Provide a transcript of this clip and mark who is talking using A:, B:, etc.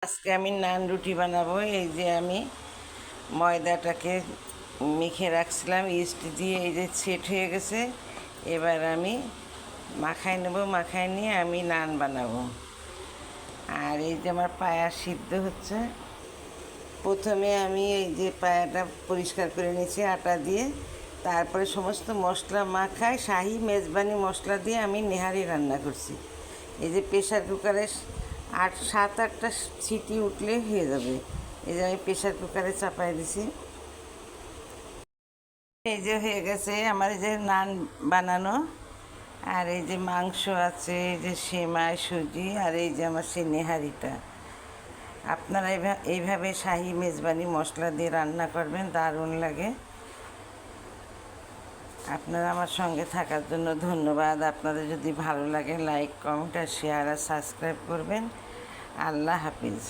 A: আজকে আমি নান রুটি বানাবো। এই যে আমি ময়দাটাকে মেখে রাখছিলাম ইস্ট দিয়ে, এই যে সেট হয়ে গেছে। এবার আমি মাখায় নেব, মাখায় নিয়ে আমি নান বানাবো। আর এই যে আমার পায়া সিদ্ধ হচ্ছে। প্রথমে আমি এই যে পায়াটা পরিষ্কার করে নিয়েছি আটা দিয়ে, তারপরে সমস্ত মশলা মাখায় শাহি মেজবানি মশলা দিয়ে আমি নেহারি রান্না করছি। এই যে প্রেশার কুকারে 7-8টা সিটি উঠলে হয়ে যাবে। এই যে আমি প্রেশার কুকারে চাপাই দিছি। এই যে হয়ে গেছে আমার এই যে নান বানানো। আর এই যে মাংস আছে, এই যে সেমাই সুজি, আর এই যে আমার সেই নেহারিটা। আপনারা এইভাবে শাহি মেজবানি মশলা দিয়ে রান্না করবেন, দারুণ লাগে। আপনারা আমার সঙ্গে থাকার জন্য ধন্যবাদ। আপনাদের যদি ভালো লাগে লাইক, কমেন্ট আর শেয়ার আর সাবস্ক্রাইব করবেন। আল্লাহ হাফিজ।